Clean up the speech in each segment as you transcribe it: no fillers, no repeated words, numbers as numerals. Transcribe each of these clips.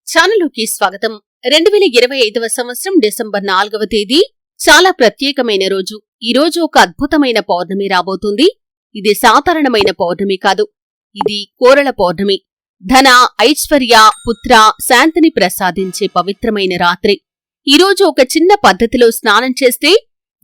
ఛానలుకి స్వాగతం. 2025వ సంవత్సరం డిసెంబర్ 4వ తేదీ చాలా ప్రత్యేకమైన రోజు. ఈ రోజు ఒక అద్భుతమైన పౌర్ణమి రాబోతుంది. ఇది సాధారణమైన పౌర్ణమి కాదు, ఇది కోరల పౌర్ణమి. ధన, ఐశ్వర్య, పుత్ర, శాంతిని ప్రసాదించే పవిత్రమైన రాత్రి. ఈరోజు ఒక చిన్న పద్ధతిలో స్నానం చేస్తే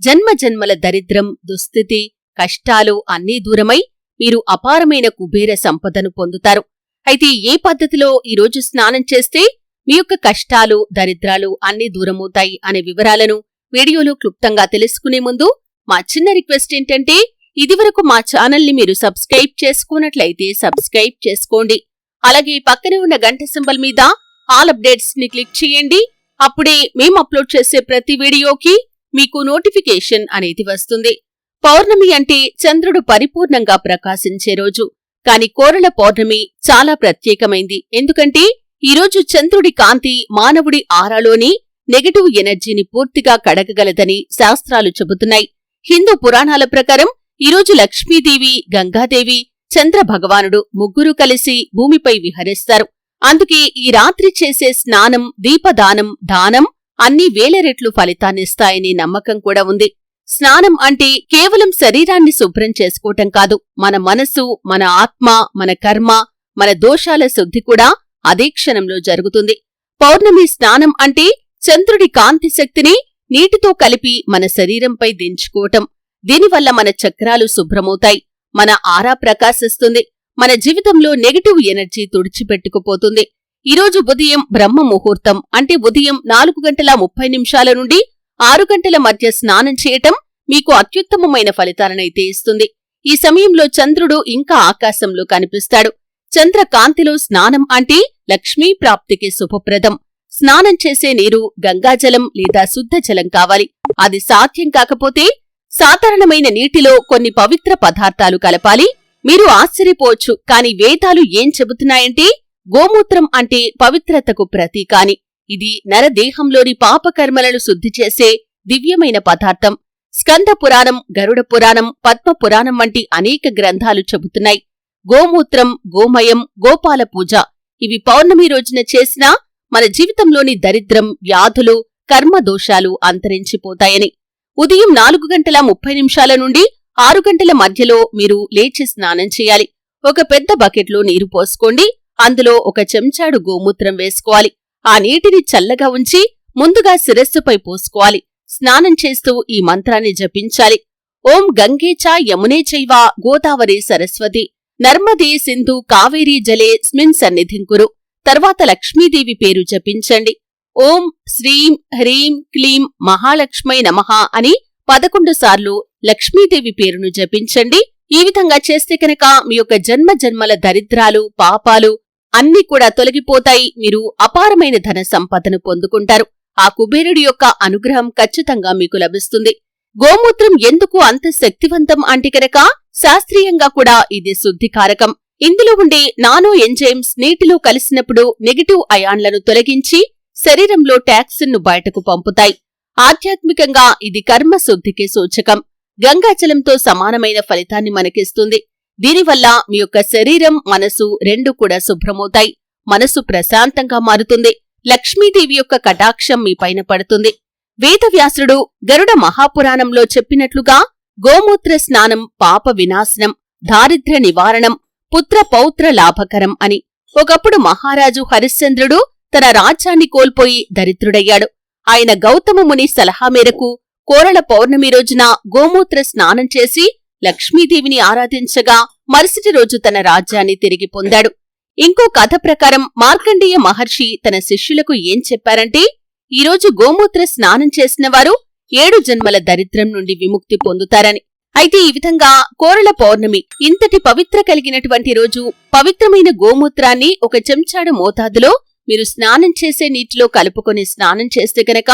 జన్మ జన్మల దరిద్రం, దుస్థితి, కష్టాలు అన్నీ దూరమై మీరు అపారమైన కుబేర సంపదను పొందుతారు. అయితే ఏ పద్ధతిలో ఈరోజు స్నానం చేస్తే మీ యొక్క కష్టాలు, దరిద్రాలు అన్నీ దూరమవుతాయి అనే వివరాలను వీడియోలో క్లుప్తంగా తెలుసుకునే ముందు మా చిన్న రిక్వెస్ట్ ఏంటంటే, ఇదివరకు మా ఛానల్ని మీరు సబ్స్క్రైబ్ చేసుకున్నట్లయితే సబ్స్క్రైబ్ చేసుకోండి. అలాగే పక్కనే ఉన్న గంట సింబల్ మీద ఆల్ అప్డేట్స్ ని క్లిక్ చేయండి. అప్పుడే మేము అప్లోడ్ చేసే ప్రతి వీడియోకి మీకు నోటిఫికేషన్ అనేది వస్తుంది. పౌర్ణమి అంటే చంద్రుడు పరిపూర్ణంగా ప్రకాశించే రోజు. కాని కోరల పౌర్ణమి చాలా ప్రత్యేకమైంది. ఎందుకంటే ఈరోజు చంద్రుడి కాంతి మానవుడి ఆరాలోని నెగటివ్ ఎనర్జీని పూర్తిగా కడగగలదని శాస్త్రాలు చెబుతున్నాయి. హిందూ పురాణాల ప్రకారం ఈరోజు లక్ష్మీదేవి, గంగాదేవి, చంద్ర భగవానుడు ముగ్గురు కలిసి భూమిపై విహరిస్తారు. అందుకే ఈ రాత్రి చేసే స్నానం, దీపదానం, దానం అన్ని వేల రెట్లు ఫలితాన్నిస్తాయనే నమ్మకం కూడా ఉంది. స్నానం అంటే కేవలం శరీరాన్ని శుభ్రం చేసుకోవటం కాదు, మన మనస్సు, మన ఆత్మ, మన కర్మ, మన దోషాల శుద్ధి కూడా అదే క్షణంలో జరుగుతుంది. పౌర్ణమి స్నానం అంటే చంద్రుడి కాంతి శక్తిని నీటితో కలిపి మన శరీరంపై దించుకోవటం. దీనివల్ల మన చక్రాలు శుభ్రమవుతాయి, మన ఆరా ప్రకాశిస్తుంది, మన జీవితంలో నెగటివ్ ఎనర్జీ తుడిచిపెట్టుకుపోతుంది. ఈరోజు ఉదయం బ్రహ్మ ముహూర్తం అంటే ఉదయం 4:30 నుండి 6 గంటల మధ్య స్నానం చేయటం మీకు అత్యుత్తమమైన ఫలితాలనైతే ఇస్తుంది. ఈ సమయంలో చంద్రుడు ఇంకా ఆకాశంలో కనిపిస్తాడు. చంద్రకాంతిలో స్నానం అంటే లక్ష్మీ ప్రాప్తికి శుభప్రదం. స్నానం చేసే నీరు గంగాజలం లేదా శుద్ధ జలం కావాలి. అది సాధ్యం కాకపోతే సాధారణమైన నీటిలో కొన్ని పవిత్ర పదార్థాలు కలపాలి. మీరు ఆశ్చర్యపోవచ్చు, కాని వేదాలు ఏం చెబుతున్నాయంటే గోమూత్రం అంటే పవిత్రతకు ప్రతీకాని. ఇది నరదేహంలోని పాపకర్మలను శుద్ధి చేసే దివ్యమైన పదార్థం. స్కంద పురాణం, గరుడ పురాణం, పద్మ పురాణం వంటి అనేక గ్రంథాలు చెబుతున్నాయి. గోమూత్రం, గోమయం, గోపాల పూజ ఇవి పౌర్ణమి రోజున చేసినా మన జీవితంలోని దరిద్రం, వ్యాధులు, కర్మదోషాలు అంతరించిపోతాయని. ఉదయం 4:30 నుండి 6 గంటల మధ్యలో మీరు లేచి స్నానం చేయాలి. ఒక పెద్ద బకెట్లో నీరు పోసుకోండి. అందులో 1 చెంచాడు గోమూత్రం వేసుకోవాలి. ఆ నీటిని చల్లగా ఉంచి ముందుగా శిరస్సుపై పోసుకోవాలి. స్నానం చేస్తూ ఈ మంత్రాన్ని జపించాలి. ఓం గంగే చ యమునే చైవ గోదావరి సరస్వతి నర్మదే సింధు కావేరీ జలే స్మిన్ సన్నిధిం కురు. తర్వాత లక్ష్మీదేవి పేరు జపించండి. ఓం శ్రీం హ్రీం క్లీం మహాలక్ష్మై నమః అని 11 సార్లు లక్ష్మీదేవి పేరును జపించండి. ఈ విధంగా చేస్తే కనుక మీ యొక్క జన్మ జన్మల దరిద్రాలు, పాపాలు అన్నీ కూడా తొలగిపోతాయి. మీరు అపారమైన ధన సంపదను పొందుకుంటారు. ఆ కుబేరుడి యొక్క అనుగ్రహం ఖచ్చితంగా మీకు లభిస్తుంది. గోమూత్రం ఎందుకు అంత శక్తివంతం అంటే కనుక శాస్త్రీయంగా కూడా ఇది శుద్ధికారకం. ఇందులో ఉండే నానో ఎంజైమ్స్ నీటిలో కలిసినప్పుడు నెగటివ్ అయాన్లను తొలగించి శరీరంలో టాక్సిన్ ను బయటకు పంపుతాయి. ఆధ్యాత్మికంగా ఇది కర్మ శుద్ధికి సూచకం. గంగాజలంతో సమానమైన ఫలితాన్ని మనకిస్తుంది. దీనివల్ల మీ యొక్క శరీరం, మనసు రెండూ కూడా శుభ్రమవుతాయి. మనసు ప్రశాంతంగా మారుతుంది. లక్ష్మీదేవి యొక్క కటాక్షం మీ పైన పడుతుంది. వేదవ్యాసుడు గరుడ మహాపురాణంలో చెప్పినట్లుగా గోమూత్ర స్నానం పాప వినాశనం, దారిద్ర్య నివారణం, పుత్ర పౌత్ర లాభకరం అని. ఒకప్పుడు మహారాజు హరిశ్చంద్రుడు తన రాజ్యాన్ని కోల్పోయి దరిద్రుడయ్యాడు. ఆయన గౌతమ ముని సలహా మేరకు కోరల పౌర్ణమి రోజున గోమూత్ర స్నానం చేసి లక్ష్మీదేవిని ఆరాధించగా మరుసటి రోజు తన రాజ్యాన్ని తిరిగి పొందాడు. ఇంకో కథ ప్రకారం మార్కండేయ మహర్షి తన శిష్యులకు ఏం చెప్పారంటే, ఈరోజు గోమూత్ర స్నానం చేసిన వారు 7 జన్మల దరిద్రం నుండి విముక్తి పొందుతారని. అయితే ఈ విధంగా కోరల పౌర్ణమి ఇంతటి పవిత్ర కలిగినటువంటి రోజు పవిత్రమైన గోమూత్రాన్ని 1 చెంచాడు మోతాదులో మీరు స్నానం చేసే నీటిలో కలుపుకొని స్నానం చేస్తే గనక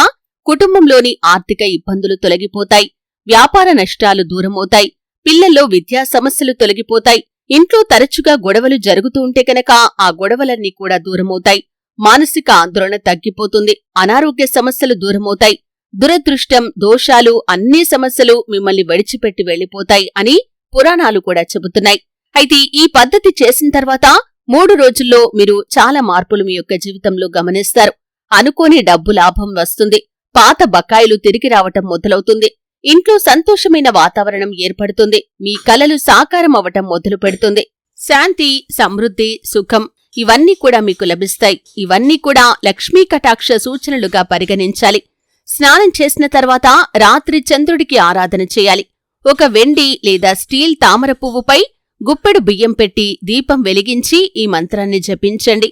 కుటుంబంలోని ఆర్థిక ఇబ్బందులు తొలగిపోతాయి, వ్యాపార నష్టాలు దూరమవుతాయి, పిల్లల్లో విద్యా సమస్యలు తొలగిపోతాయి, ఇంట్లో తరచుగా గొడవలు జరుగుతూ ఉంటే కనుక ఆ గొడవలన్నీ కూడా దూరమవుతాయి, మానసిక ఆందోళన తగ్గిపోతుంది, అనారోగ్య సమస్యలు దూరమవుతాయి, దురదృష్టం, దోషాలు అన్ని సమస్యలు మిమ్మల్ని విడిచిపెట్టి వెళ్లిపోతాయి అని పురాణాలు కూడా చెబుతున్నాయి. అయితే ఈ పద్ధతి చేసిన తర్వాత 3 రోజుల్లో మీరు చాలా మార్పులు మీ యొక్క జీవితంలో గమనిస్తారు. అనుకోని డబ్బు లాభం వస్తుంది. పాత బకాయిలు తిరిగి రావటం మొదలవుతుంది. ఇంట్లో సంతోషమైన వాతావరణం ఏర్పడుతుంది. మీ కలలు సాకారం అవటం మొదలు పెడుతుంది. శాంతి, సమృద్ధి, సుఖం ఇవన్నీ కూడా మీకు లభిస్తాయి. ఇవన్నీ కూడా లక్ష్మీ కటాక్ష సూచనలుగా పరిగణించాలి. స్నానం చేసిన తర్వాత రాత్రి చంద్రుడికి ఆరాధన చేయాలి. ఒక వెండి లేదా స్టీల్ తామర పువ్వుపై గుప్పెడు బియ్యం పెట్టి దీపం వెలిగించి ఈ మంత్రాన్ని జపించండి.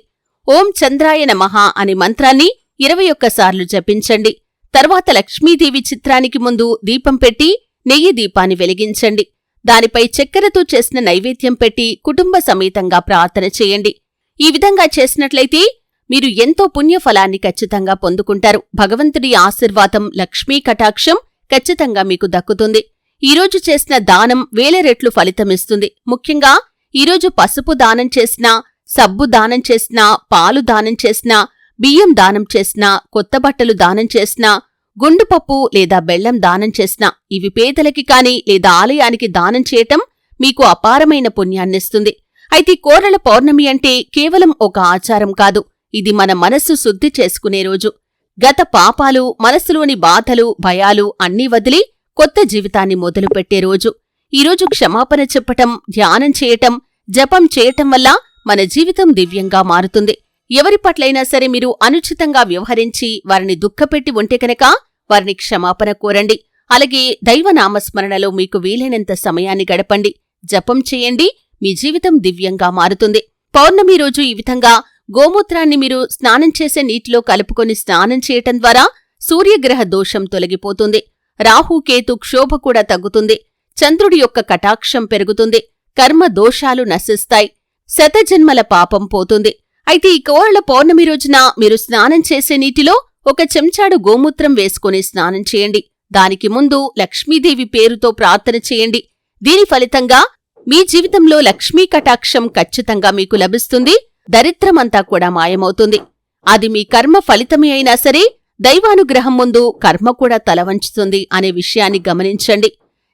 ఓం చంద్రాయ నమః అనే మంత్రాన్ని 21 సార్లు జపించండి. తర్వాత లక్ష్మీదేవి చిత్రానికి ముందు దీపం పెట్టి నెయ్యి దీపాన్ని వెలిగించండి. దానిపై చక్కెరతో చేసిన నైవేద్యం పెట్టి కుటుంబ సమేతంగా ప్రార్థన చేయండి. ఈ విధంగా చేసినట్లయితే మీరు ఎంతో పుణ్యఫలాన్ని ఖచ్చితంగా పొందుకుంటారు. భగవంతుడి ఆశీర్వాదం, లక్ష్మీ కటాక్షం ఖచ్చితంగా మీకు దక్కుతుంది. ఈరోజు చేసిన దానం 1000 రెట్లు ఫలితమిస్తుంది. ముఖ్యంగా ఈరోజు పసుపు దానం చేసినా, సబ్బు దానం చేసినా, పాలు దానం చేసినా, బియ్యం దానం చేసినా, కొత్త బట్టలు దానం చేసినా, గుండుపప్పు లేదా బెల్లం దానం చేసినా, ఇవి పేదలకి కాని లేదా ఆలయానికి దానం చేయటం మీకు అపారమైన పుణ్యాన్నిస్తుంది. అయితే కోరల పౌర్ణమి అంటే కేవలం ఒక ఆచారం కాదు. ఇది మన మనస్సు శుద్ధి చేసుకునే రోజు. గత పాపాలు, మనస్సులోని బాధలు, భయాలు అన్నీ వదిలి కొత్త జీవితాన్ని మొదలుపెట్టే రోజు. ఈరోజు క్షమాపణ చెప్పటం, ధ్యానం చేయటం, జపం చేయటం వల్ల మన జీవితం దివ్యంగా మారుతుంది. ఎవరి పట్లైనా సరే మీరు అనుచితంగా వ్యవహరించి వారిని దుఃఖపెట్టి ఉంటే కనుక వారిని క్షమాపణ కోరండి. అలాగే దైవనామస్మరణలో మీకు వీలైనంత సమయాన్ని గడపండి. జపం చేయండి. మీ జీవితం దివ్యంగా మారుతుంది. పౌర్ణమి రోజు ఈ విధంగా గోమూత్రాన్ని మీరు స్నానం చేసే నీటిలో కలుపుకొని స్నానం చేయటం ద్వారా సూర్యగ్రహ దోషం తొలగిపోతుంది. రాహుకేతు క్షోభ కూడా తగ్గుతుంది. చంద్రుడి యొక్క కటాక్షం పెరుగుతుంది. కర్మ దోషాలు నశిస్తాయి. శతజన్మల పాపం పోతుంది. అయితే ఈ కోరల పౌర్ణమి రోజున మీరు స్నానం చేసే నీటిలో 1 చెంచాడు గోమూత్రం వేసుకుని స్నానం చేయండి. దానికి ముందు లక్ష్మీదేవి పేరుతో ప్రార్థన చేయండి. దీని ఫలితంగా మీ జీవితంలో లక్ష్మీ కటాక్షం ఖచ్చితంగా మీకు లభిస్తుంది. దరిద్రమంతా కూడా మాయమవుతుంది. అది మీ కర్మ ఫలితమే అయినా సరే దైవానుగ్రహం ముందు కర్మ కూడా తలవంచుతుంది అనే విషయాన్ని గమనించండి.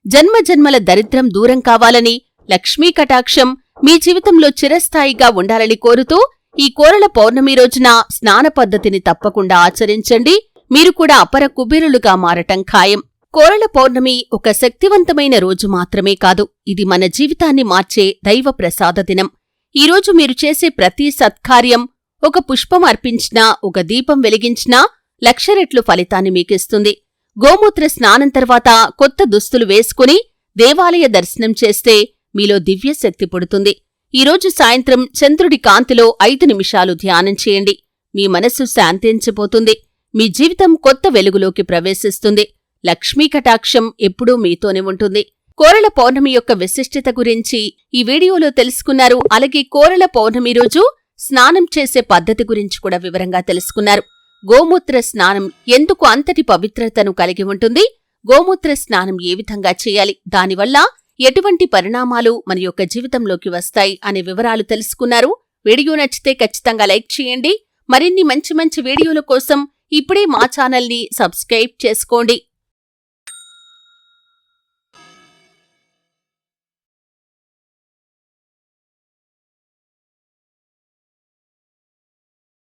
జన్మజన్మల దరిద్రం దూరం కావాలని, లక్ష్మీ కటాక్షం మీ జీవితంలో చిరస్థాయిగా ఉండాలని కోరుతూ ఈ కోరల పౌర్ణమి రోజున స్నాన పద్ధతిని తప్పకుండా ఆచరించండి. మీరు కూడా అపర కుబేరులుగా మారటం ఖాయం. కోరల పౌర్ణమి ఒక శక్తివంతమైన రోజు మాత్రమే కాదు, ఇది మన జీవితాన్ని మార్చే దైవ ప్రసాద దినం. ఈరోజు మీరు చేసే ప్రతి సత్కార్యం, ఒక పుష్పం అర్పించినా, ఒక దీపం వెలిగించినా 1,00,000 రెట్లు ఫలితాన్ని మీకిస్తుంది. గోమూత్ర స్నానం తర్వాత కొత్త దుస్తులు వేసుకుని దేవాలయ దర్శనం చేస్తే మీలో దివ్యశక్తి పుడుతుంది. ఈరోజు సాయంత్రం చంద్రుడి కాంతిలో 5 నిమిషాలు ధ్యానం చేయండి. మీ మనస్సు శాంతించిపోతుంది. మీ జీవితం కొత్త వెలుగులోకి ప్రవేశిస్తుంది. లక్ష్మీ కటాక్షం ఎప్పుడూ మీతోనే ఉంటుంది. కోరల పౌర్ణమి యొక్క విశిష్టత గురించి ఈ వీడియోలో తెలుసుకున్నారు. అలాగే కోరల పౌర్ణమి రోజు స్నానం చేసే పద్ధతి గురించి కూడా వివరంగా తెలుసుకున్నారు. గోమూత్ర స్నానం ఎందుకు అంతటి పవిత్రతను కలిగి ఉంటుంది, గోమూత్ర స్నానం ఏ విధంగా చేయాలి, దానివల్ల ఎటువంటి పరిణామాలు మన యొక్క జీవితంలోకి వస్తాయి అనే వివరాలు తెలుసుకున్నారు. వీడియో నచ్చితే ఖచ్చితంగా లైక్ చేయండి. మరిన్ని మంచి మంచి వీడియోల కోసం ఇప్పుడే మా ఛానల్ని సబ్స్క్రైబ్ చేసుకోండి.